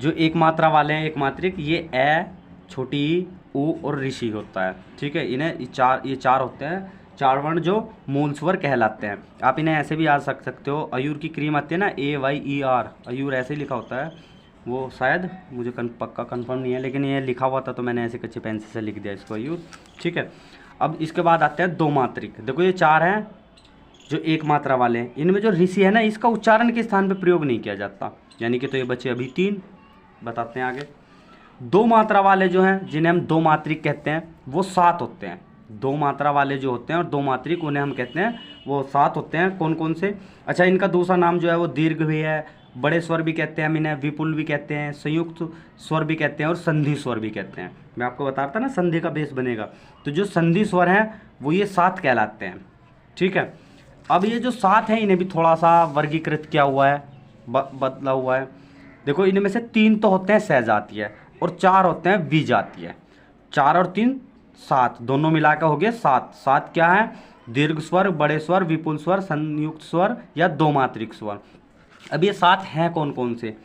जो एक मात्रा वाले हैं, एक मात्रिक, ये ए, छोटी ई, ऊ और ऋषि होता है। ठीक है, इन्हें ये चार होते हैं, चार वर्ण जो मूल स्वर कहलाते हैं। आप इन्हें ऐसे भी याद रख सकते हो, अयूर की क्रीम आती है ना, AYER, अयूर ऐसे ही लिखा होता है, वो शायद मुझे पक्का कंफर्म नहीं है, लेकिन ये लिखा हुआ था तो मैंने ऐसे कच्चे पेंसिल से लिख दिया इसको अयूर। ठीक है, अब इसके बाद आते हैं दो मात्रिक। देखो ये चार हैं जो एक मात्रा वाले हैं, इनमें जो ऋषि है ना, इसका उच्चारण के स्थान पे प्रयोग नहीं किया जाता, यानी कि तो ये बचे अभी तीन, बताते हैं आगे। दो मात्रा वाले जो हैं, जिन्हें हम दो मात्रिक कहते हैं, वो 7 होते हैं। दो मात्रा वाले जो होते हैं और दो मात्रिक, उन्हें हम कहते हैं, वो 7 होते हैं। कौन कौन से? अच्छा, इनका दूसरा नाम जो है वो दीर्घ भी है, बड़े स्वर भी कहते हैं हम इन्हें, विपुल भी कहते हैं, संयुक्त स्वर भी कहते हैं और संधि स्वर भी कहते हैं। मैं आपको बता रहा था ना संधि का बेस बनेगा, तो जो संधि स्वर हैं वो ये 7 कहलाते हैं। ठीक है, अब ये जो 7 हैं इन्हें भी थोड़ा सा वर्गीकृत किया हुआ है, बदला हुआ है। देखो, इनमें से 3 तो होते हैं सहजातीय और 4 होते हैं विजातीय। 4 और 3 7, दोनों मिला के हो गए 7। 7 क्या है? दीर्घ स्वर, बड़े स्वर, विपुल स्वर, संयुक्त स्वर या दो मात्रिक स्वर। अब ये 7 हैं कौन कौन से?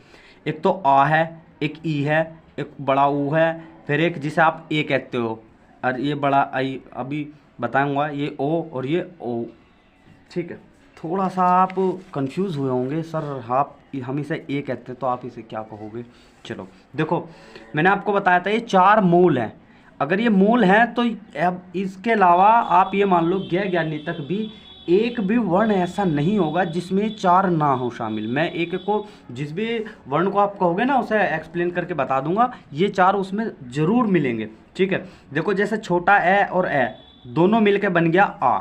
एक तो आ है, एक ई है, एक बड़ा ऊ है, फिर एक जिसे आप ए कहते हो, और ये बड़ा आई अभी बताऊंगा, ये ओ और ये ओ। ठीक है, थोड़ा सा आप कंफ्यूज हुए होंगे, सर आप हम इसे ए कहते हैं तो आप इसे क्या कहोगे? चलो देखो, मैंने आपको बताया था ये 4 मूल हैं। अगर ये मूल हैं तो अब इसके अलावा आप ये मान लो ज्ञ ज्ञानी तक भी एक भी वर्ण ऐसा नहीं होगा जिसमें 4 ना हो शामिल। मैं एक को, जिस भी वर्ण को आप कहोगे ना उसे एक्सप्लेन करके बता दूंगा, ये 4 उसमें जरूर मिलेंगे। ठीक है, देखो जैसे छोटा ए और ए दोनों मिलकर बन गया आ,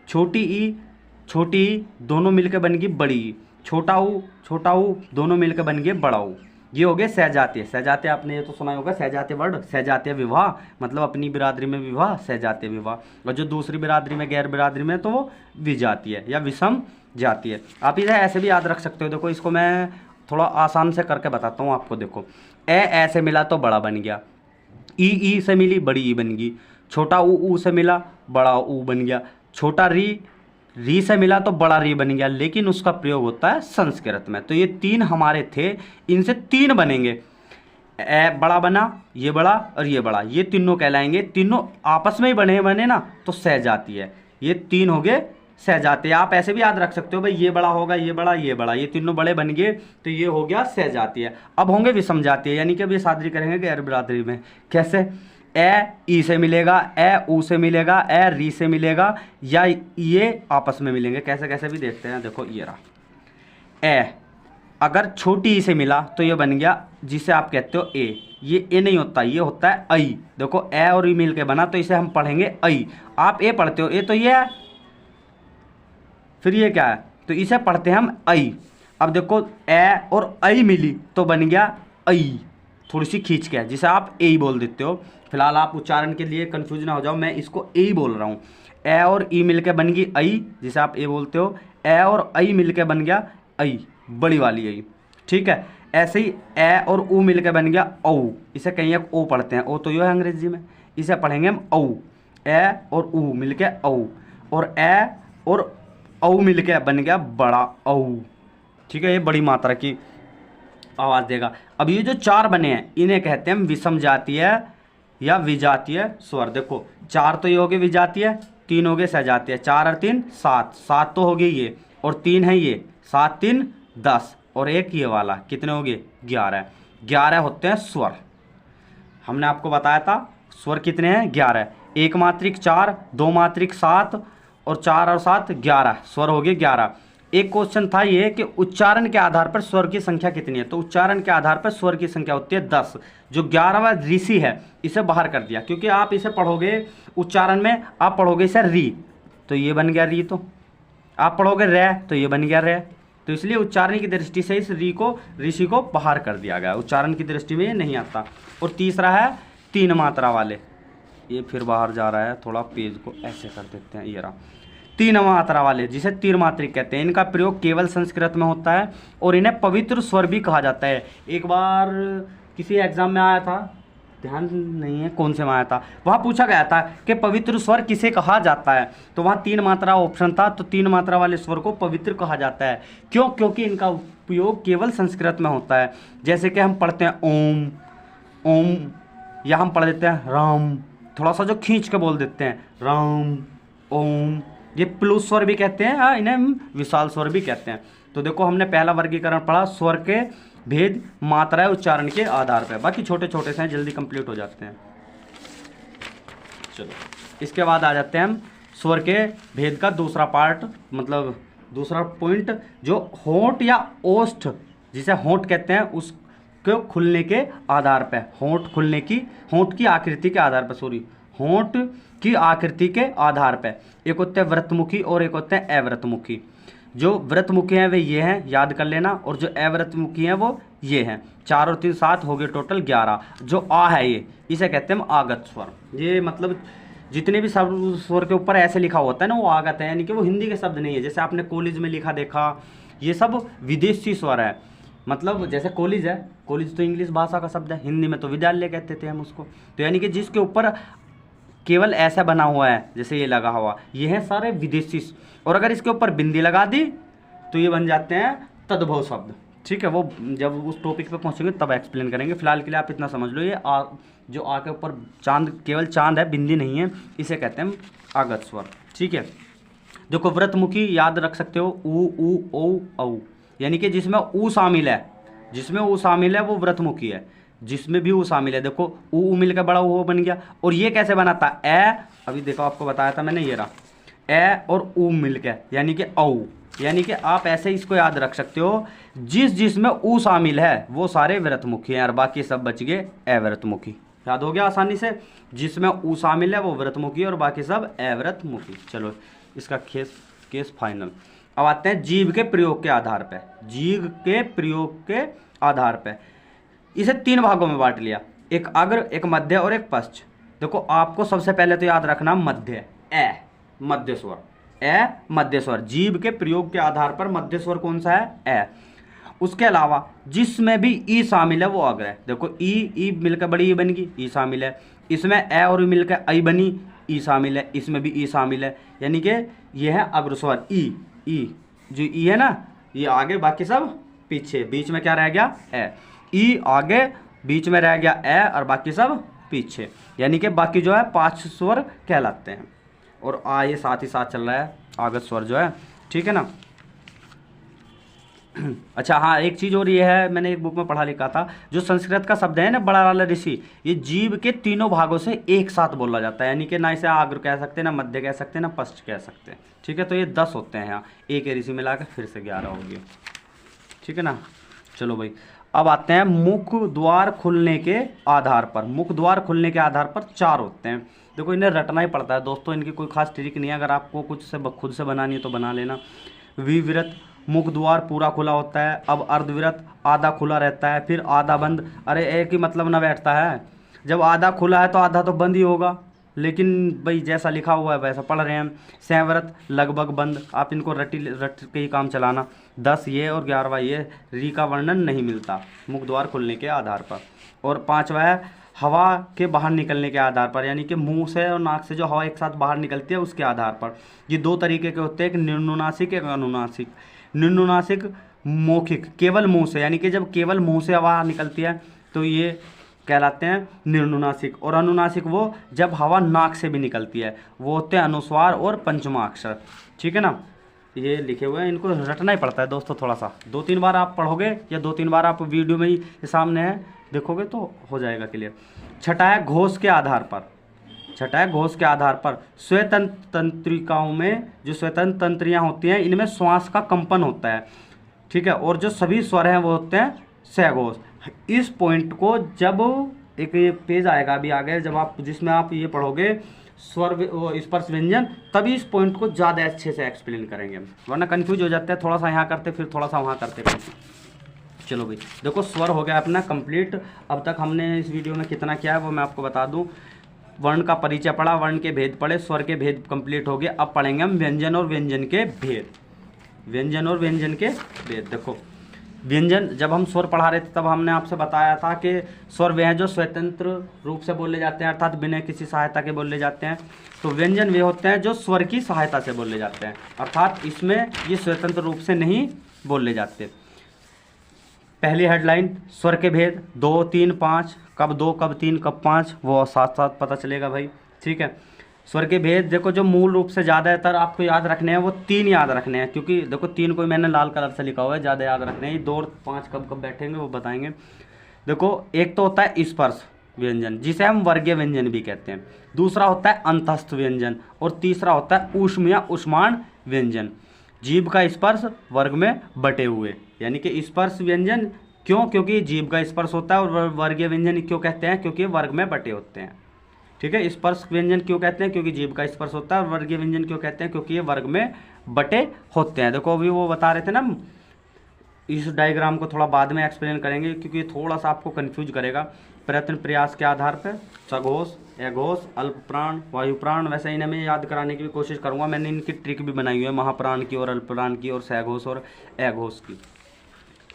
छोटी ई दोनों मिलकर बन गई बड़ी ई, छोटा ऊ दोनों मिलकर बन गए बड़ा ऊ। ये हो गए सहजातीय। सहजातीय आपने ये तो सुना होगा, सहजातीय वर्ड, सहजातीय विवाह, मतलब अपनी बिरादरी में विवाह, सहजातीय विवाह, और जो दूसरी बिरादरी में, गैर बिरादरी में, तो वो विजातीय या विषम जातीय। आप इसे ऐसे भी याद रख सकते हो। देखो इसको मैं थोड़ा आसान से करके बताता हूँ आपको। देखो ए से मिला तो बड़ा बन गया, ई से मिली बड़ी ई बन गई, छोटा ऊ से मिला बड़ा ऊ बन गया, छोटा री से मिला तो बड़ा री बन गया, लेकिन उसका प्रयोग होता है संस्कृत में। तो ये 3 हमारे थे, इनसे 3 बनेंगे। ए बड़ा बना, ये बड़ा और ये बड़ा, ये तीनों कहलाएंगे। तीनों आपस में ही बने ना तो सहजातीय है। ये 3 हो गए सहजातीय। आप ऐसे भी याद रख सकते हो भाई, ये बड़ा होगा, ये बड़ा, ये बड़ा, ये तीनों बड़े बन गए तो ये हो गया सहजातीय। अब होंगे विषम जातीय, यानी कि अब ये शादी करेंगे गैर बिरादरी में। कैसे? ए ई से मिलेगा, ए ऊ से मिलेगा, ए री से मिलेगा, या ये आपस में मिलेंगे। कैसे कैसे भी देखते हैं। देखो ये रहा, ए अगर छोटी ई से मिला तो ये बन गया जिसे आप कहते हो ए। ये ए नहीं होता, ये होता है आई। देखो ए और ई मिल के बना तो इसे हम पढ़ेंगे आई। आप ए पढ़ते हो, ए तो ये है, फिर ये क्या है, तो इसे पढ़ते हैं हम आई। अब देखो ए और आई मिली तो बन गया आई, थोड़ी सी खींच के, जिसे आप ए ही बोल देते हो। फिलहाल आप उच्चारण के लिए कंफ्यूज ना हो जाओ, मैं इसको ए ही बोल रहा हूँ। ए और ई मिलके बन गई आई, जिसे आप ए बोलते हो। ए और आई मिलके बन गया आई, बड़ी वाली आई। ठीक है, ऐसे ही ए और ऊ मिलके बन गया औ, इसे कहीं एक ओ पढ़ते हैं, ओ तो यो है अंग्रेजी में, इसे पढ़ेंगे हम औ। ए और ऊ मिलके औ, और ए और औ मिलके बन गया बड़ा औ। ठीक है, ये बड़ी मात्रा की आवाज़ देगा। अब ये जो 4 बने हैं इन्हें कहते हैं विषम जातीय या विजातीय स्वर। देखो 4 तो ये हो गए विजातीय, 3 हो गए सहजातीय, 4 और 3 7, 7 तो हो गए ये, और 3 है ये, 7 3 10, और एक ये वाला, कितने हो गए 11। 11 होते हैं स्वर। हमने आपको बताया था स्वर कितने हैं 11, एक मात्रिक 4, दो मात्रिक 7, और 4 और 7 11, स्वर हो गए 11। एक क्वेश्चन था ये कि उच्चारण के आधार पर स्वर की संख्या कितनी है, तो उच्चारण के आधार पर स्वर की संख्या होती है 10। जो 11वां ऋषि है इसे बाहर कर दिया, क्योंकि आप इसे पढ़ोगे उच्चारण में, आप पढ़ोगे इसे री तो ये बन गया री, तो आप पढ़ोगे रे तो ये बन गया रे, तो इसलिए उच्चारण की दृष्टि से इस ऋषि को बाहर कर दिया गया, उच्चारण की दृष्टि में ये नहीं आता। और तीसरा है 3 मात्रा वाले, ये फिर बाहर जा रहा है, थोड़ा पेज को ऐसे कर देते हैं, ये रहा 3 मात्रा वाले, जिसे तीर मात्रिक कहते हैं। इनका प्रयोग केवल संस्कृत में होता है और इन्हें पवित्र स्वर भी कहा जाता है। एक बार किसी एग्जाम में आया था, ध्यान नहीं है कौन से में आया था, वहाँ पूछा गया था कि पवित्र स्वर किसे कहा जाता है, तो वहाँ 3 मात्रा ऑप्शन था, तो 3 मात्रा वाले स्वर को पवित्र कहा जाता है। क्यों? क्योंकि इनका उपयोग केवल संस्कृत में होता है। जैसे कि हम पढ़ते हैं ओम ओम, या हम पढ़ देते हैं राम, थोड़ा सा जो खींच के बोल देते हैं राम ओम, ये प्लुस स्वर भी कहते हैं, इन्हें हम विशाल स्वर भी कहते हैं। तो देखो हमने पहला वर्गीकरण पढ़ा स्वर के भेद मात्रा उच्चारण के आधार पर, बाकी छोटे छोटे से हैं, जल्दी कंप्लीट हो जाते हैं। चलो इसके बाद आ जाते हैं हम स्वर के भेद का दूसरा पार्ट, मतलब दूसरा पॉइंट, जो होंठ या ओष्ठ, जिसे होंठ कहते हैं, उसके खुलने के आधार पर, होंठ की आकृति के आधार पर, होंठ की आकृति के आधार पर एक होते हैं व्रतमुखी और एक होते हैं अव्रतमुखी। जो व्रतमुखी हैं वे ये हैं, याद कर लेना, और जो अव्रतमुखी हैं वो ये हैं। 4 और 3 7 हो गए टोटल 11। जो आ है ये, इसे कहते हैं आगत स्वर। ये मतलब जितने भी शब्द स्वर के ऊपर ऐसे लिखा होता है ना, वो आगत है, यानी कि वो हिंदी के शब्द नहीं है। जैसे आपने कॉलेज में लिखा देखा, ये सब विदेशी स्वर है। मतलब जैसे कॉलेज है, कॉलेज तो इंग्लिश भाषा का शब्द है, हिंदी में तो विद्यालय कहते थे हम उसको। तो यानी कि जिसके ऊपर केवल ऐसा बना हुआ है, जैसे ये लगा हुआ, ये है सारे विदेशी। और अगर इसके ऊपर बिंदी लगा दी तो ये बन जाते हैं तद्भव शब्द। ठीक है, वो जब उस टॉपिक पे पहुंचेंगे तब एक्सप्लेन करेंगे। फिलहाल के लिए आप इतना समझ लो, ये जो आ के ऊपर चांद, केवल चांद है, बिंदी नहीं है, इसे कहते हैं आगत स्वर। ठीक है, देखो व्रतमुखी याद रख सकते हो, ऊ ओ औ, यानी कि जिसमें ऊ शामिल है, वो व्रतमुखी है। जिसमें भी ऊ शामिल है, देखो ऊ मिलकर बड़ा वो बन गया। और ये कैसे बना था, ए, अभी देखो आपको बताया था मैंने, ये रहा ए और ऊ मिलकर, यानी कि औ। यानी कि आप ऐसे इसको याद रख सकते हो, जिसमें ऊ शामिल है वो सारे व्रतमुखी हैं और बाकी सब बच गए अव्रतमुखी। याद हो गया आसानी से, जिसमें ऊ शामिल है वो व्रतमुखी और बाकी सब अव्रतमुखी। चलो इसका केस फाइनल। अब आते हैं जीव के प्रयोग के आधार पर। जीव के प्रयोग के आधार पर इसे 3 भागों में बांट लिया, एक अग्र, एक मध्य और एक पश्च। देखो आपको सबसे पहले तो याद रखना मध्य, ए मध्य स्वर, ए मध्य स्वर। जीव के प्रयोग के आधार पर मध्य स्वर कौन सा है, ए। उसके अलावा जिसमें भी ई शामिल है वो अग्र है। देखो ई मिलकर बड़ी ई बन गई, ई शामिल है। इसमें ए और ई मिलकर आई बनी, ई शामिल है। इसमें भी ई शामिल है, यानी कि यह है अग्र स्वर ई। जो ई है ना, ये आगे, बाकी सब पीछे। बीच में क्या रह गया, ए। ई आगे, बीच में रह गया ए और बाकी सब पीछे, यानी कि बाकी जो है 5 स्वर कहलाते हैं। और आ ये साथ ही साथ चल रहा है आगत स्वर जो है। ठीक है ना। अच्छा हाँ, एक चीज़ और ये है, मैंने एक बुक में पढ़ा लिखा था, जो संस्कृत का शब्द है ना बड़ा वाला ऋषि, ये जीव के 3 भागों से एक साथ बोला जाता है। यानी कि ना इसे आग्र कह सकते, ना मध्य कह सकते, ना पश्च कह सकते। ठीक है, तो ये 10 होते हैं यहाँ, एक ऋषि मिला के फिर से 11 हो गए। ठीक है ना। चलो भाई, अब आते हैं मुख द्वार खुलने के आधार पर। मुख द्वार खुलने के आधार पर 4 होते हैं। देखो इन्हें रटना ही पड़ता है दोस्तों, इनकी कोई खास ट्रिक नहीं है। अगर आपको कुछ से खुद से बनानी है तो बना लेना। विवृत, मुख द्वार पूरा खुला होता है। अब अर्धवृत, आधा खुला रहता है, फिर आधा बंद। अरे एक ही मतलब ना बैठता है, जब आधा खुला है तो आधा तो बंद ही होगा, लेकिन भाई जैसा लिखा हुआ है वैसा पढ़ रहे हैं हम। संवृत, लगभग बंद। आप इनको रट के ही काम चलाना। 10 ये और 11वां ये, री का वर्णन नहीं मिलता मुख द्वार खुलने के आधार पर। और 5वां है हवा के बाहर निकलने के आधार पर, यानी कि मुंह से और नाक से जो हवा एक साथ बाहर निकलती है उसके आधार पर। ये 2 तरीके के होते हैं, एक निम्नुनासिक, एक अनुनासिक। निम्नुनासिक मौखिक, केवल मुंह से, यानी कि जब केवल मुंह से हवा निकलती है तो ये कहलाते हैं निम्नुनासिक। और अनुनासिक वो जब हवा नाक से भी निकलती है, वो होते हैं अनुस्वार और पंचमाक्षर। ठीक है ना। ये लिखे हुए हैं, इनको रटना ही पड़ता है दोस्तों थोड़ा सा। 2-3 बार आप पढ़ोगे या 2-3 बार आप वीडियो में ही सामने है देखोगे तो हो जाएगा क्लियर। छठा है घोष के आधार पर। छठा है घोष के आधार पर। स्वतंत्र तंत्रिकाओं में जो स्वतंत्र तंत्रियाँ होती हैं, इनमें श्वास का कंपन होता है। ठीक है, और जो सभी स्वर हैं वो होते हैं सघोष। इस पॉइंट को जब एक ये पेज आएगा अभी आगे, जब आप जिसमें आप ये पढ़ोगे स्वर स्पर्श व्यंजन, तभी इस पॉइंट को ज़्यादा अच्छे से एक्सप्लेन करेंगे, वरना कंफ्यूज हो जाते हैं। थोड़ा सा यहाँ करते फिर थोड़ा सा वहाँ करते। चलो भाई देखो, स्वर हो गया अपना कंप्लीट। अब तक हमने इस वीडियो में कितना किया है वो मैं आपको बता दूं। वर्ण का परिचय पढ़ा, वर्ण के भेद पढ़े, स्वर के भेद कंप्लीट हो गए। अब पढ़ेंगे हम व्यंजन और व्यंजन के भेद। व्यंजन और व्यंजन के भेद। देखो व्यंजन जब हम स्वर पढ़ा रहे थे तब हमने आपसे बताया था कि स्वर वे हैं जो स्वतंत्र रूप से बोले जाते हैं, अर्थात बिना किसी सहायता के बोले जाते हैं। तो व्यंजन वे होते हैं जो स्वर की सहायता से बोले जाते हैं, अर्थात इसमें ये स्वतंत्र रूप से नहीं बोले जाते। पहली हेडलाइन, स्वर के भेद 2, 3, 5, कब 2, कब 3, कब 5, वो साथ साथ पता चलेगा भाई, ठीक है। स्वर के भेद देखो जो मूल रूप से ज़्यादातर आपको याद रखने हैं वो 3 याद रखने हैं, क्योंकि देखो 3 को मैंने लाल कलर से लिखा हुआ है, ज़्यादा याद रखने हैं। 2 और 5 कब कब बैठेंगे वो बताएंगे। देखो एक तो होता है स्पर्श व्यंजन जिसे हम वर्गीय व्यंजन भी कहते हैं, दूसरा होता है अंतस्थ व्यंजन और तीसरा होता है ऊष्म या ऊष्माण व्यंजन। जीभ का स्पर्श वर्ग में बटे हुए, यानी कि स्पर्श व्यंजन क्यों, क्योंकि जीभ का स्पर्श होता है। और वर्गीय व्यंजन क्यों कहते हैं, क्योंकि वर्ग में बटे होते हैं, ठीक है। स्पर्श व्यंजन क्यों कहते हैं, क्योंकि जीभ का स्पर्श होता है। और वर्गीय व्यंजन क्यों कहते हैं, क्योंकि ये वर्ग में बटे होते हैं। देखो अभी वो बता रहे थे ना, इस डायग्राम को थोड़ा बाद में एक्सप्लेन करेंगे क्योंकि थोड़ा सा आपको कंफ्यूज करेगा। प्रयत्न प्रयास के आधार पर सघोष, अघोष, अल्पप्राण, वायुप्राण, वैसे इन्हें मैं याद कराने की भी कोशिश करूंगा। मैंने इनकी ट्रिक भी बनाई हुई है, महाप्राण की और अल्पप्राण की और सघोष और अघोष की,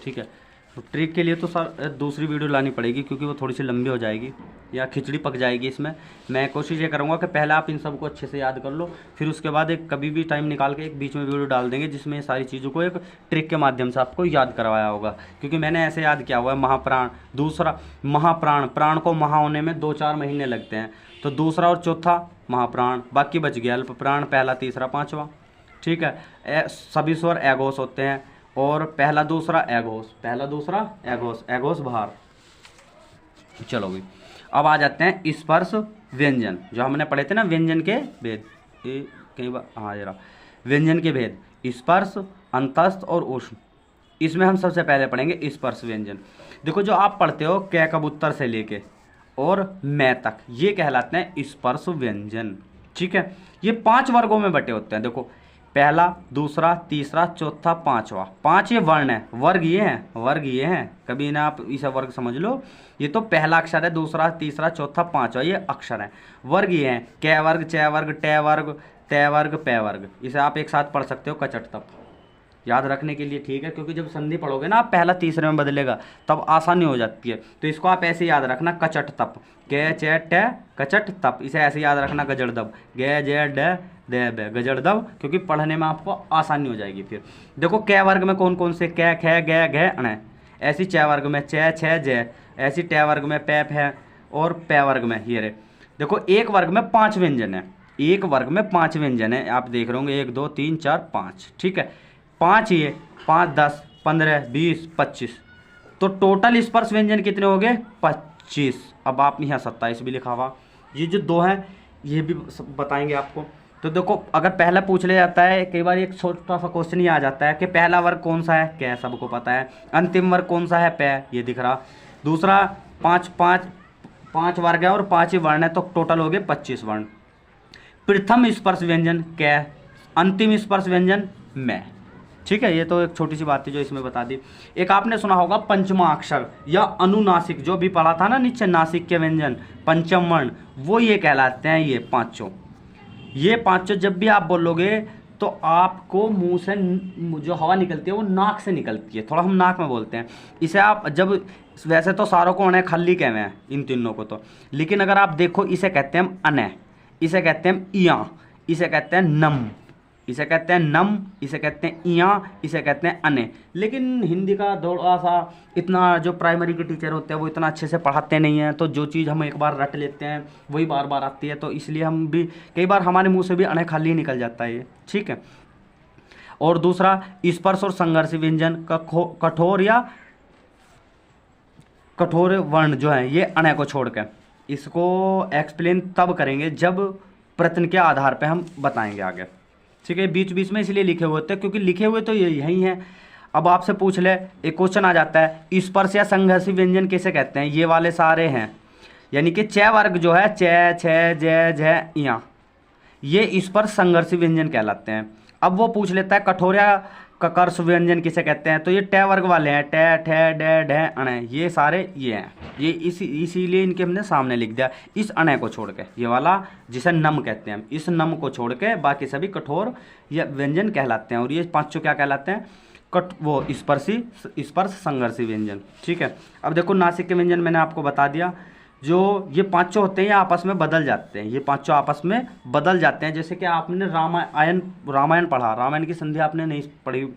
ठीक है। तो ट्रिक के लिए तो सर दूसरी वीडियो लानी पड़ेगी क्योंकि वो थोड़ी सी लंबी हो जाएगी या खिचड़ी पक जाएगी इसमें। मैं कोशिश ये करूँगा कि पहले आप इन सबको अच्छे से याद कर लो, फिर उसके बाद एक कभी भी टाइम निकाल के एक बीच में वीडियो डाल देंगे जिसमें ये सारी चीज़ों को एक ट्रिक के माध्यम से आपको याद करवाया होगा। क्योंकि मैंने ऐसे याद किया हुआ है, महाप्राण, दूसरा महाप्राण, प्राण को महा होने में 2-4 महीने लगते हैं, तो दूसरा और चौथा महाप्राण, बाकी बच गया अल्पप्राण, पहला, तीसरा, पाँचवा, ठीक है। सभी स्वर अघोष होते हैं और पहला दूसरा अघोष, पहला दूसरा अघोष, अघोष बाहर। चलो भाई अब आ जाते हैं स्पर्श व्यंजन, जो हमने पढ़े थे ना व्यंजन के भेद, कई बार हाँ जरा, व्यंजन के भेद स्पर्श, अंतस्थ और ऊष्म। इसमें हम सबसे पहले पढ़ेंगे स्पर्श व्यंजन। देखो जो आप पढ़ते हो क कबूतर से लेके और मैं तक, ये कहलाते हैं स्पर्श व्यंजन, ठीक है। ये 5 वर्गों में बटे होते हैं। देखो पहला, दूसरा, तीसरा, चौथा, पांचवा, 5 ये वर्ण है, वर्ग ये हैं, वर्ग ये हैं, कभी ना आप इसे वर्ग समझ लो। ये तो पहला अक्षर है, दूसरा, तीसरा, चौथा, पांचवा ये अक्षर है, वर्ग ये हैं। क वर्ग, च वर्ग, ट वर्ग, त वर्ग, प वर्ग। इसे आप एक साथ पढ़ सकते हो कचट तप, याद रखने के लिए, ठीक है। क्योंकि जब संधि पढ़ोगे ना आप पहला तीसरे में बदलेगा तब आसानी हो जाती है। तो इसको आप ऐसे याद रखना, कचट तप, क च ट कचट तप, इसे ऐसे याद रखना, गजड़ दब, ग ज ड द ब, गजड़ दब, क्योंकि पढ़ने में आपको आसानी हो जाएगी। फिर देखो क वर्ग में कौन कौन से, क ख ग घ अण, ऐसी च वर्ग में च छ ज, ऐसी ट वर्ग में प फ और प वर्ग में ये रे। देखो एक वर्ग में 5 व्यंजन है, एक वर्ग में 5 व्यंजन है, आप देख रहे होंगे 1 2 3 4 5, ठीक है। 5 ये 5 10 15 20 25, तो टोटल स्पर्श व्यंजन कितने हो गए 25। अब आप यहाँ 27 भी लिखा हुआ, ये जो 2 हैं ये भी बताएंगे आपको। तो देखो अगर पहला पूछ लिया जाता है, कई बार एक छोटा सा क्वेश्चन ही आ जाता है कि पहला वर्ग कौन सा है, क्या सबको पता है। अंतिम वर्ग कौन सा है, प, ये दिख रहा। दूसरा 5 वर्ग है और 5 ही वर्ण है, तो टोटल हो गए 25 वर्ण। प्रथम स्पर्श व्यंजन कै, अंतिम स्पर्श व्यंजन मैं, ठीक है। ये तो एक छोटी सी बात थी जो इसमें बता दी। एक आपने सुना होगा पंचमा अक्षर या अनुनासिक, जो भी पढ़ा था ना नीचे, नासिक के व्यंजन पंचम वर्ण, वो ये कहलाते हैं ये पांचों। ये पांचों जब भी आप बोलोगे तो आपको मुंह से जो हवा निकलती है वो नाक से निकलती है, थोड़ा हम नाक में बोलते हैं इसे। आप जब वैसे तो सारों को अने खल्ली कहते हैं इन तीनों को तो, लेकिन अगर आप देखो इसे कहते हैं अने, इसे कहते हैं इया, इसे कहते हैं नम, इसे कहते हैं नम, इसे कहते हैं इया, इसे कहते हैं अने। लेकिन हिंदी का थोड़ा सा इतना जो प्राइमरी के टीचर होते हैं वो इतना अच्छे से पढ़ाते नहीं हैं, तो जो चीज़ हम एक बार रट लेते हैं वही बार बार आती है, तो इसलिए हम भी कई बार हमारे मुंह से भी अने खाली निकल जाता है ये, ठीक है। और दूसरा स्पर्श और संघर्ष व्यंजन कठोर या कठोर वर्ण जो है ये अने को छोड़कर, इसको एक्सप्लेन तब करेंगे जब प्रश्न के आधार पर हम बताएंगे आगे, ठीक है। बीच बीच में इसलिए लिखे हुए होते हैं क्योंकि लिखे हुए तो यही हैं। अब आपसे पूछ ले, एक क्वेश्चन आ जाता है स्पर्श या संघर्षी व्यंजन किसे कहते हैं, ये वाले सारे हैं, यानी कि च वर्ग जो है च छ ज झ इया, ये स्पर्श संघर्षी व्यंजन कहलाते हैं। अब वो पूछ लेता है कठोर या ककर्ष व्यंजन किसे कहते हैं, तो ये ट वर्ग वाले हैं, ट ठ ड ढ अण, ये सारे ये हैं, ये इसीलिए इनके हमने सामने लिख दिया इस अण को छोड़ के, ये वाला जिसे नम कहते हैं हम, इस नम को छोड़ के बाकी सभी कठोर या व्यंजन कहलाते हैं। और ये पांचों क्या कहलाते हैं, कट वो स्पर्शी स्पर्श संघर्षी व्यंजन। ठीक है, अब देखो नासिक के व्यंजन मैंने आपको बता दिया। जो ये पांचों होते हैं ये आपस में बदल जाते हैं, ये पांचों आपस में बदल जाते हैं। जैसे कि आपने रामायण पढ़ा, रामायण की संधि आपने नहीं पढ़ी,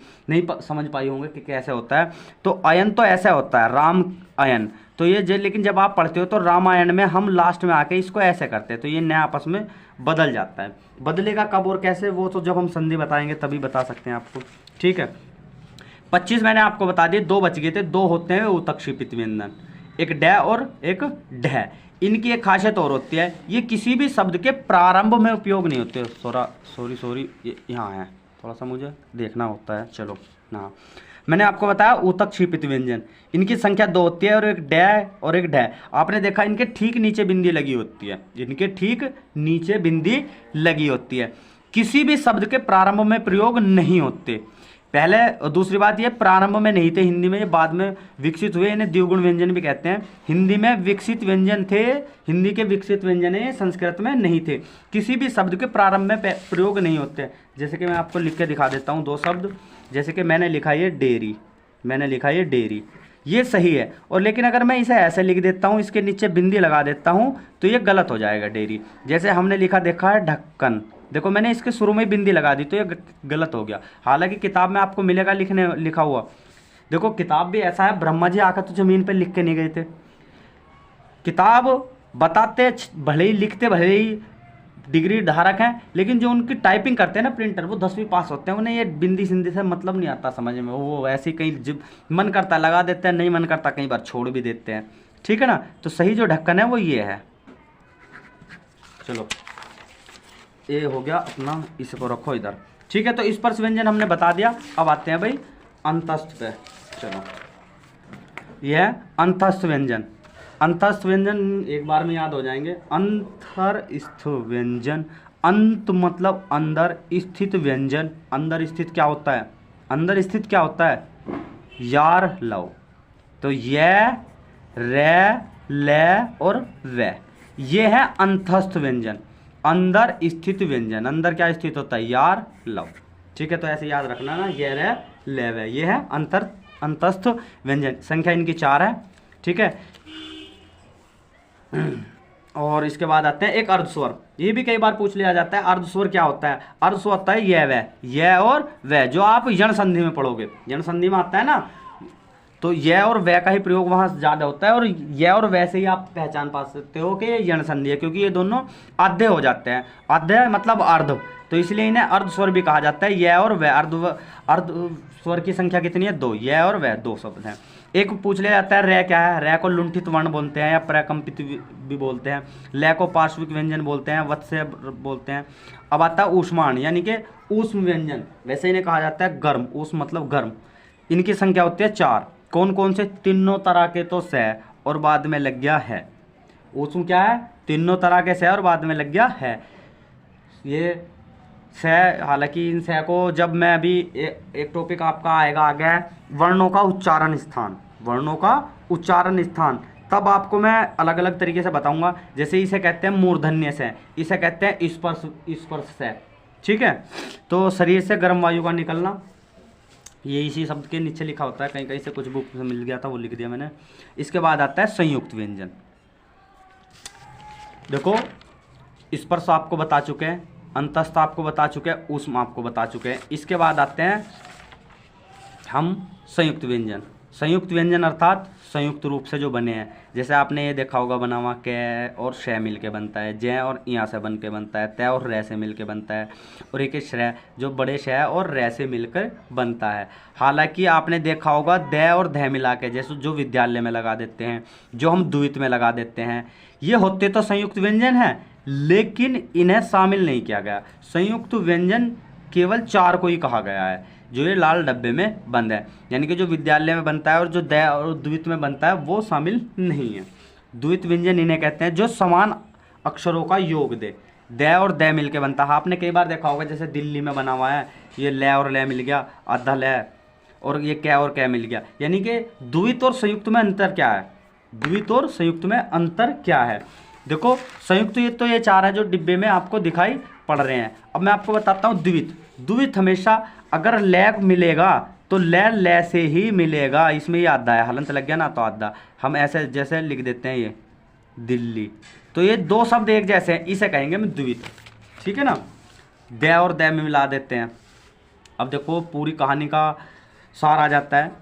समझ पाई होंगे कि कैसे होता है। तो अयन तो ऐसा होता है, राम अयन, तो ये लेकिन जब आप पढ़ते हो तो रामायण में हम लास्ट में आके इसको ऐसे करते हैं, तो ये नया आपस में बदल जाता है। बदलेगा कब और कैसे, वो तो जब हम संधि बताएंगे तभी बता सकते हैं आपको। ठीक है, 25 मैंने आपको बता दिए, 2 बच गए थे। 2 होते हैं उत्क्षेपित व्यंजन, एक डै और एक ढ। इनकी एक खासियत और होती है, ये किसी भी शब्द के प्रारंभ में उपयोग नहीं होते। सॉरी ये यहाँ है, थोड़ा सा मुझे देखना होता है। चलो हाँ, मैंने आपको बताया उत्क्षेपित व्यंजन, इनकी संख्या 2 होती है और एक डै और एक ढ। आपने देखा इनके ठीक नीचे बिंदी लगी होती है, इनके ठीक नीचे बिंदी लगी होती है। किसी भी शब्द के प्रारंभ में प्रयोग नहीं होते पहले। और दूसरी बात ये प्रारंभ में नहीं थे हिंदी में, ये बाद में विकसित हुए, इन्हें द्विगुण व्यंजन भी कहते हैं। हिंदी में विकसित व्यंजन थे, हिंदी के विकसित व्यंजन है, संस्कृत में नहीं थे। किसी भी शब्द के प्रारंभ में प्रयोग नहीं होते। जैसे कि मैं आपको लिख के दिखा देता हूँ 2 शब्द, जैसे कि मैंने लिखा ये डेयरी, मैंने लिखा ये डेयरी, ये सही है। और लेकिन अगर मैं इसे ऐसे लिख देता हूँ, इसके नीचे बिंदी लगा देता हूँ, तो ये गलत हो जाएगा डेयरी। जैसे हमने देखा है ढक्कन, देखो मैंने इसके शुरू में बिंदी लगा दी, तो ये गलत हो गया। हालांकि किताब में आपको मिलेगा लिखा हुआ। देखो किताब भी ऐसा है, ब्रह्मा जी आकर तो जमीन पर लिख के नहीं गए थे। किताब बताते भले ही, लिखते भले ही डिग्री धारक हैं, लेकिन जो उनकी टाइपिंग करते हैं ना प्रिंटर, वो 10वीं पास होते हैं। उन्हें ये बिंदी सिंदी से मतलब नहीं आता समझ में, वो ऐसे ही कहीं जब मन करता लगा देते हैं, नहीं मन करता कई बार छोड़ भी देते हैं। ठीक है ना, तो सही जो ढक्कन है वो ये है। चलो ये हो गया अपना, इसको रखो इधर। ठीक है, तो स्पर्श व्यंजन हमने बता दिया। अब आते हैं भाई अंतस्थ पे। चलो यह है अंतस्थ व्यंजन। अंतस्थ व्यंजन एक बार में याद हो जाएंगे। अंतरस्थ व्यंजन, अंत मतलब अंदर, स्थित व्यंजन, अंदर स्थित क्या होता है, अंदर स्थित क्या होता है, यार लव। तो यह रे ले और वे, ये है अंतस्थ व्यंजन, अंदर स्थित व्यंजन। अंदर क्या स्थित होता है, यार लव। ठीक है, तो ऐसे याद रखना ना, ये रे ले वे, ये है अंतस्थ व्यंजन। संख्या इनकी 4 है। ठीक है, और इसके बाद आते हैं एक अर्धस्वर। ये भी कई बार पूछ लिया जाता है, अर्धस्वर क्या होता है। अर्धस्वर होता है यह और वह, जो आप यण संधि में पढ़ोगे, यण संधि में आता है ना, तो यह और वह का ही प्रयोग वहाँ ज़्यादा होता है। और यह और वैसे ही आप पहचान पा सकते हो कि ये यण संधि है, क्योंकि ये दोनों आधे हो जाते हैं। आधे मतलब अर्ध, तो इसलिए इन्हें अर्धस्वर भी कहा जाता है। यह और वह, अर्धस्वर की संख्या कितनी है, 2। यह और वह 2 शब्द हैं। एक पूछ लिया जाता है रे क्या है। रे को लुंठित वर्ण बोलते हैं या प्रकंपित भी बोलते हैं। ले को पार्श्विक व्यंजन बोलते हैं, वत्स्य बोलते हैं। अब आता है ऊष्माण, यानी कि ऊष्म व्यंजन, वैसे इन्हें कहा जाता है गर्म। ऊष्म मतलब गर्म। इनकी संख्या होती है 4। कौन कौन से, तीनों तरह के तो से और बाद में लग गया है। ऊष्म क्या है, तीनों तरह के से और बाद में लग गया है। ये से, हालांकि इन से को जब मैं अभी एक टॉपिक आपका आएगा आगे, वर्णों का उच्चारण स्थान, वर्णों का उच्चारण स्थान, तब आपको मैं अलग अलग तरीके से बताऊंगा। जैसे इसे कहते हैं मूर्धन्य से, इसे कहते हैं स्पर्श से। ठीक है, तो शरीर से गर्म वायु का निकलना, ये इसी शब्द के नीचे लिखा होता है, कहीं कहीं से कुछ बुक से मिल गया था वो लिख दिया मैंने। इसके बाद आता है संयुक्त व्यंजन। देखो स्पर्श आपको बता चुके हैं, अंतस्थ आपको बता चुके हैं, ऊष्म आपको बता चुके हैं। इसके बाद आते हैं हम संयुक्त व्यंजन। संयुक्त व्यंजन अर्थात संयुक्त रूप से जो बने हैं। जैसे आपने ये देखा होगा बना हुआ कै और शय मिल के बनता है, जय और यहाँ से बन के बनता है, तय और रै से मिल के बनता है, और एक श्रय जो बड़े शय और रै से मिलकर बनता है। हालांकि आपने देखा होगा द और ध मिला के, जैसे जो विद्यालय में लगा देते हैं, जो हम द्वित में लगा देते हैं, ये होते तो संयुक्त व्यंजन हैं, लेकिन इन्हें शामिल नहीं किया गया। संयुक्त व्यंजन केवल 4 को ही कहा गया है, जो ये लाल डब्बे में बंद है। यानी कि जो विद्यालय में बनता है और जो द और द्वित में बनता है वो शामिल नहीं है। द्वित व्यंजन इन्हें कहते हैं जो समान अक्षरों का योग दे। द और द मिल के बनता है। आपने कई बार देखा होगा, जैसे दिल्ली में बना हुआ है, ये ल और ल मिल गया, आधा ल, और ये कै और कै मिल गया। यानी कि द्वित और संयुक्त में अंतर क्या है, द्वित और संयुक्त में अंतर क्या है। देखो संयुक्त ये तो ये 4 है जो डिब्बे में आपको दिखाई पड़ रहे हैं। अब मैं आपको बताता हूँ द्वित। द्वित हमेशा अगर लैग मिलेगा तो ले से ही मिलेगा, इसमें ये आधा है, हलंत लग गया ना तो आधा, हम ऐसे जैसे लिख देते हैं ये दिल्ली। तो ये दो शब्द एक जैसे हैं, इसे कहेंगे हम द्वित, ठीक है ना। दे और दे में मिला देते हैं। अब देखो पूरी कहानी का सार आ जाता है।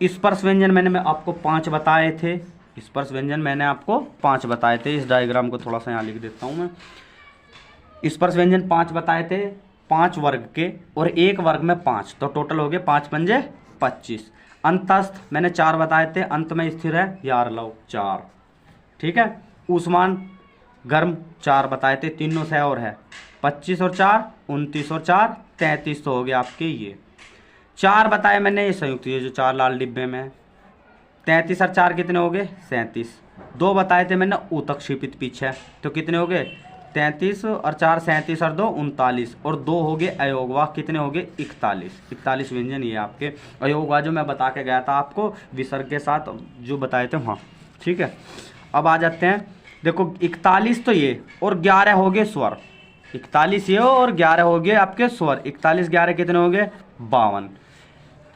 स्पर्श व्यंजन मैं आपको 5 बताए थे, स्पर्श व्यंजन मैंने आपको 5 बताए थे। इस डायग्राम को थोड़ा सा यहाँ लिख देता हूँ मैं। स्पर्श व्यंजन 5 बताए थे, 5 वर्ग के और 1 वर्ग में 5, तो टोटल हो गए 5 पंजे 25। अंतस्थ मैंने 4 बताए थे, अंत में स्थिर है यारलव 4, ठीक है। ऊष्मान गर्म 4 बताए थे, तीनों से और है 25 और 4 29 और 4 33, तो हो गया आपके ये 4 बताए मैंने, ये संयुक्त, ये जो 4 लाल डिब्बे में 33 और 4 कितने हो गए 37। 2 बताए थे मैंने ऊतक क्षिपित पीछे, तो कितने हो गए 33 और 4 37 और 2 39, और 2 हो गए अयोगवाह, कितने हो गए 41 व्यंजन ये आपके अयोगवाह जो मैं बता के गया था आपको विसर्ग के साथ जो बताए थे वहाँ, ठीक है। अब आ जाते हैं, देखो 41 तो ये और 11 हो गए स्वर, 41 ये और 11 हो गए आपके स्वर, 41 11 कितने हो गए 52।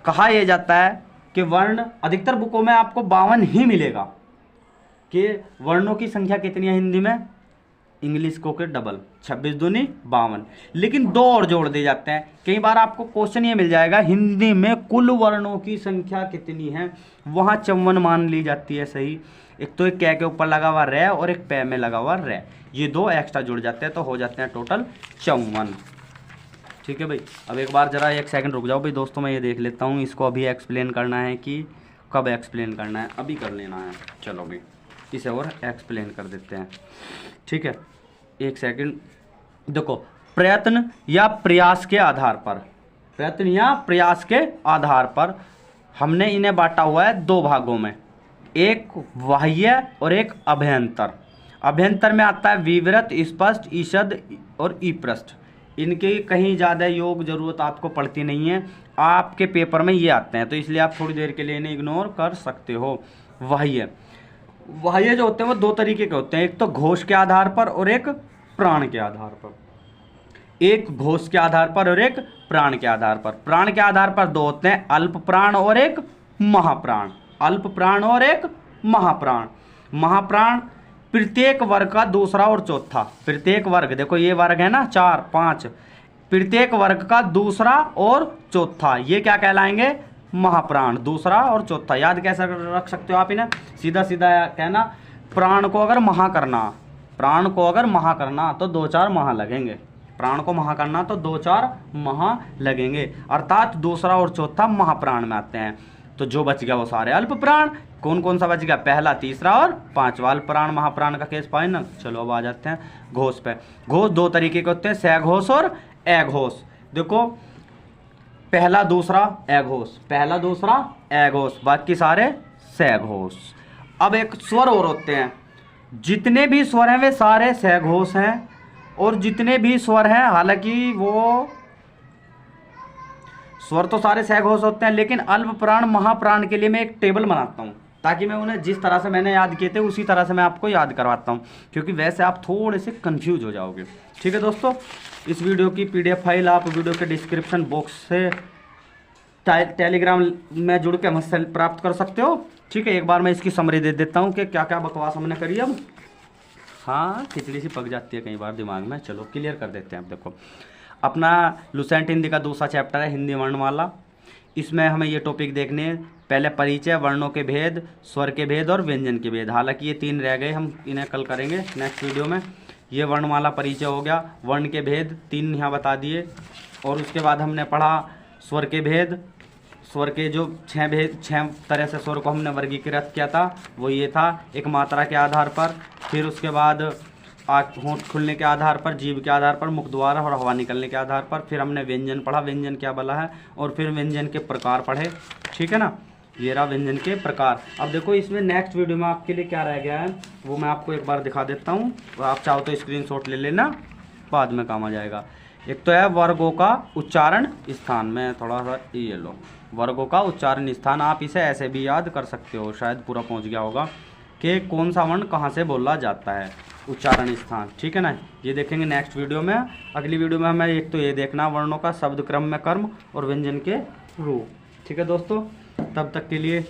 कहा यह जाता है कि वर्ण अधिकतर बुकों में आपको 52 ही मिलेगा, कि वर्णों की संख्या कितनी है हिंदी में, इंग्लिश को के डबल 26 दूनी 52, लेकिन 2 और जोड़ दिए जाते हैं। कई बार आपको क्वेश्चन ये मिल जाएगा हिंदी में कुल वर्णों की संख्या कितनी है, वहाँ 54 मान ली जाती है सही। एक तो एक कै के ऊपर लगा हुआ रे और एक पै में लगा हुआ रे, ये 2 एक्स्ट्रा जुड़ जाते हैं तो हो जाते हैं टोटल 54, ठीक है भाई। अब एक बार जरा 1 सेकंड रुक जाओ भाई दोस्तों, मैं ये देख लेता हूँ इसको अभी एक्सप्लेन करना है कि कब एक्सप्लेन करना है, अभी कर लेना है। चलो भाई इसे और एक्सप्लेन कर देते हैं, ठीक है। 1 सेकंड, देखो प्रयत्न या प्रयास के आधार पर, प्रयत्न या प्रयास के आधार पर हमने इन्हें बांटा हुआ है 2 भागों में, एक बाह्य और एक अभ्यंतर। अभ्यंतर में आता है विवृत, स्पष्ट, ईषद और ईपृष्ठ। इनके कहीं ज़्यादा योग जरूरत आपको पड़ती नहीं है, आपके पेपर में ये आते हैं, तो इसलिए आप थोड़ी देर के लिए इन्हें इग्नोर कर सकते हो। बाह्य जो होते हैं वो 2 तरीके के होते हैं, एक तो घोष के आधार पर और एक प्राण के आधार पर, एक घोष के आधार पर और एक प्राण के आधार पर। प्राण के आधार पर 2 होते हैं, अल्प प्राण और एक महाप्राण, अल्प प्राण और एक महाप्राण। महाप्राण प्रत्येक वर्ग का दूसरा और चौथा, प्रत्येक वर्ग देखो ये वर्ग है ना 4 5, प्रत्येक वर्ग का दूसरा और चौथा, ये क्या कहलाएंगे महाप्राण, दूसरा और चौथा। याद कैसे रख सकते हो आप इन्हें, सीधा सीधा कहना, प्राण को अगर महा करना, प्राण को अगर महा करना तो 2-4 महा लगेंगे, प्राण को महा करना तो 2-4 महा लगेंगे, अर्थात दूसरा और चौथा महाप्राण में आते हैं। तो जो बच गया वो सारे अल्प प्राण। कौन कौन सा बच गया, पहला, तीसरा और 5वां अल्प प्राण महाप्राण का केस फाइनल। चलो अब आ जाते हैं घोष पे। घोष 2 तरीके के होते हैं, सघोष और अघोष। देखो पहला दूसरा अघोष, पहला दूसरा अघोष, बाकी सारे सघोष। अब एक स्वर और होते हैं, जितने भी स्वर हैं वे सारे सघोष हैं, और जितने भी स्वर हैं, हालांकि वो स्वर तो सारे सघोष होते हैं, लेकिन अल्प प्राण महाप्राण के लिए मैं एक टेबल बनाता हूँ, ताकि मैं उन्हें जिस तरह से मैंने याद किए थे उसी तरह से मैं आपको याद करवाता हूँ, क्योंकि वैसे आप थोड़े से कंफ्यूज हो जाओगे। ठीक है दोस्तों, इस वीडियो की PDF फाइल आप वीडियो के डिस्क्रिप्शन बॉक्स से टेलीग्राम में जुड़ के मुझसे प्राप्त कर सकते हो। ठीक है, एक बार मैं इसकी समरी दे देता हूँ कि क्या क्या बकवास हमने करी। अब हाँ, खिचड़ी सी पक जाती है कई बार दिमाग में। चलो क्लियर कर देते हैं। अब देखो, अपना लुसेंट हिंदी का दूसरा चैप्टर है हिंदी वर्णमाला। इसमें हमें ये टॉपिक देखने हैं, पहले परिचय, वर्णों के भेद, स्वर के भेद और व्यंजन के भेद। हालांकि ये 3 रह गए, हम इन्हें कल करेंगे नेक्स्ट वीडियो में। ये वर्णमाला परिचय हो गया, वर्ण के भेद 3 यहाँ बता दिए, और उसके बाद हमने पढ़ा स्वर के भेद। स्वर के जो 6 भेद, 6 तरह से स्वर को हमने वर्गीकृत किया था, वो ये था, एक मात्रा के आधार पर, फिर उसके बाद होंठ खुलने के आधार पर, जीभ के आधार पर, मुख द्वारा और हवा निकलने के आधार पर। फिर हमने व्यंजन पढ़ा, व्यंजन क्या बला है, और फिर व्यंजन के प्रकार पढ़े। ठीक है ना, ये रहा व्यंजन के प्रकार। अब देखो, इसमें नेक्स्ट वीडियो में आपके लिए क्या रह गया है वो मैं आपको एक बार दिखा देता हूँ, और आप चाहो तो स्क्रीनशॉट ले लेना, बाद में काम आ जाएगा। एक तो है वर्गों का उच्चारण स्थान। में थोड़ा सा ये लो, वर्गों का उच्चारण स्थान। आप इसे ऐसे भी याद कर सकते हो, शायद पूरा पहुँच गया होगा कि कौन सा वर्ण कहाँ से बोला जाता है, उच्चारण स्थान। ठीक है ना, ये देखेंगे नेक्स्ट वीडियो में। अगली वीडियो में हमें एक तो ये देखना वर्णों का शब्द क्रम में कर्म और व्यंजन के रूप। ठीक है दोस्तों, तब तक के लिए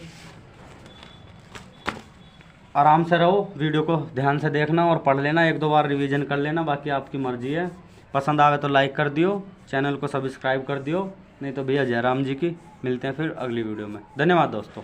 आराम से रहो, वीडियो को ध्यान से देखना और पढ़ लेना, 1-2 बार रिवीजन कर लेना, बाकी आपकी मर्जी है। पसंद आवे तो लाइक कर दियो, चैनल को सब्सक्राइब कर दियो, नहीं तो भैया जयराम जी की। मिलते हैं फिर अगली वीडियो में। धन्यवाद दोस्तों।